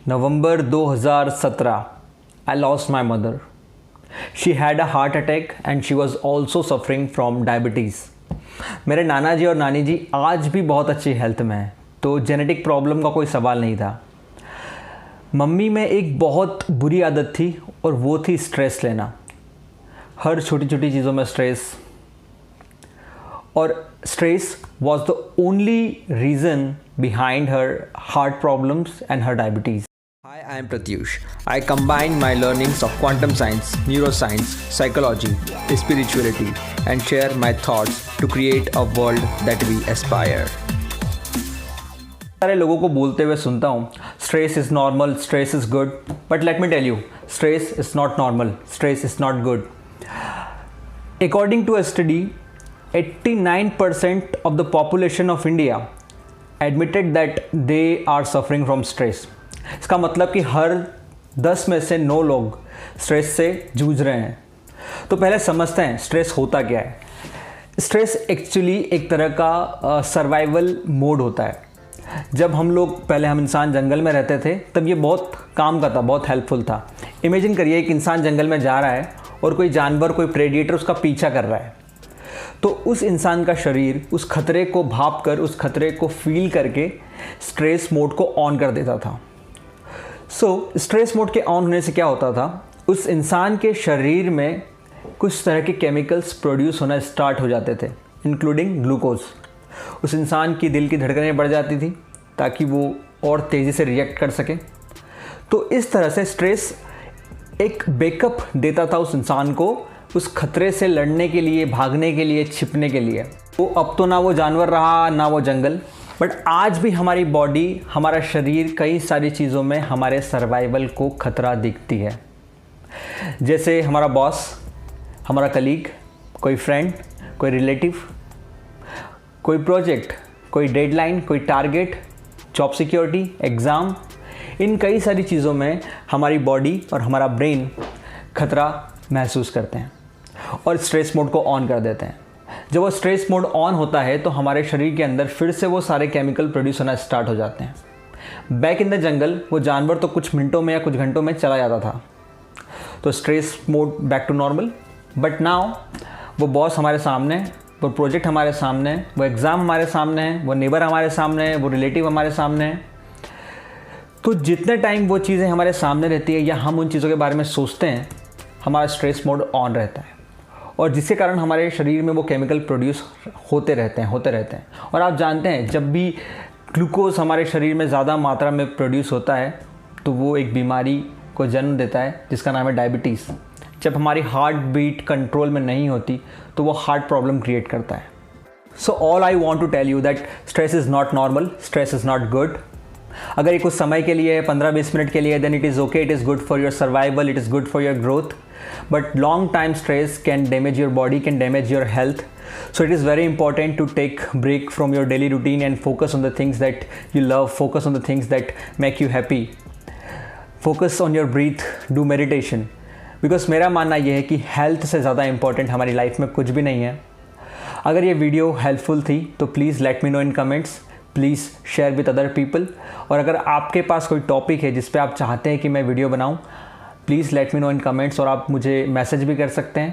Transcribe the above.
November 2017, I lost my mother. She had a heart attack and she was also suffering from diabetes. मेरे नाना जी और नानी जी आज भी बहुत अच्छी हेल्थ में हैं, तो जेनेटिक प्रॉब्लम का कोई सवाल नहीं था। मम्मी में एक बहुत बुरी आदत थी और वो थी स्ट्रेस लेना। हर छोटी छोटी चीज़ों में स्ट्रेस, और stress was the only reason behind her heart problems and her diabetes. Hi, I am Pratyush. I combine my learnings of quantum science, neuroscience, psychology, spirituality and share my thoughts to create a world that we aspire. सारे लोगों को बोलते हुए सुनता हूँ, stress is normal, stress is good, but let me tell you, stress is not normal, stress is not good. According to a study, 89% of the population of India admitted that they are suffering from stress. इसका मतलब कि हर 10 में से 9 लोग stress से जूझ रहे हैं. तो पहले समझते हैं स्ट्रेस होता क्या है. स्ट्रेस एक्चुअली एक तरह का सर्वाइवल मोड होता है. जब हम इंसान जंगल में रहते थे तब ये बहुत काम का था, बहुत हेल्पफुल था. इमेजिन करिए एक इंसान जंगल में जा रहा है और कोई जानवर, कोई प्रेडिएटर उसका पीछा कर रहा है, तो उस इंसान का शरीर उस खतरे को भाप कर, उस खतरे को फील करके स्ट्रेस मोड को ऑन कर देता था. स्ट्रेस मोड के ऑन होने से क्या होता था, उस इंसान के शरीर में कुछ तरह के केमिकल्स प्रोड्यूस होना स्टार्ट हो जाते थे, इंक्लूडिंग ग्लूकोज. उस इंसान की दिल की धड़कनें बढ़ जाती थी ताकि वो और तेज़ी से रिएक्ट कर सके. तो इस तरह से स्ट्रेस एक बैकअप देता था उस इंसान को, उस खतरे से लड़ने के लिए, भागने के लिए, छिपने के लिए. तो अब तो ना वो जानवर रहा ना वो जंगल, बट आज भी हमारी बॉडी, हमारा शरीर कई सारी चीज़ों में हमारे सर्वाइवल को खतरा दिखती है. जैसे हमारा बॉस, हमारा कलीग, कोई फ्रेंड, कोई रिलेटिव, कोई प्रोजेक्ट, कोई डेडलाइन, कोई टारगेट, जॉब सिक्योरिटी, एग्ज़ाम, इन कई सारी चीज़ों में हमारी बॉडी और हमारा ब्रेन खतरा महसूस करते हैं और स्ट्रेस मोड को ऑन कर देते हैं. जब वो स्ट्रेस मोड ऑन होता है तो हमारे शरीर के अंदर फिर से वो सारे केमिकल प्रोड्यूस होना स्टार्ट हो जाते हैं. बैक इन द जंगल वो जानवर तो कुछ मिनटों में या कुछ घंटों में चला जाता था, तो stress mode back to normal. But now वो बॉस हमारे सामने, वो प्रोजेक्ट हमारे सामने, वो एग्ज़ाम हमारे सामने है, वो नेबर हमारे सामने है, वो रिलेटिव हमारे सामने है. तो जितने टाइम वो चीज़ें हमारे सामने रहती है या हम उन चीज़ों के बारे में सोचते हैं, हमारा स्ट्रेस मोड ऑन रहता है और जिसके कारण हमारे शरीर में वो केमिकल प्रोड्यूस होते रहते हैं. और आप जानते हैं जब भी ग्लूकोज हमारे शरीर में ज़्यादा मात्रा में प्रोड्यूस होता है तो वो एक बीमारी को जन्म देता है जिसका नाम है डायबिटीज़. जब हमारी हार्ट बीट कंट्रोल में नहीं होती तो वो हार्ट प्रॉब्लम क्रिएट करता है. So all I want to tell you that stress is not normal, stress is not good. अगर ये कुछ समय के लिए है, 15-20 मिनट के लिए, then it is okay, it is good for your survival, it is good for your growth. But long time stress can damage your body, can damage your health. So it is very important to take break from your daily routine and focus on the things that you love, focus on the things that make you happy. Focus on your breath, do meditation. Because मेरा मानना यह है कि health से ज़्यादा important हमारी life में कुछ भी नहीं है. अगर ये वीडियो हेल्पफुल थी तो please let me know in comments, please share with other people. और अगर आपके पास कोई टॉपिक है जिस पे आप चाहते हैं कि मैं वीडियो बनाऊँ, please let me know in comments, और आप मुझे मैसेज भी कर सकते हैं.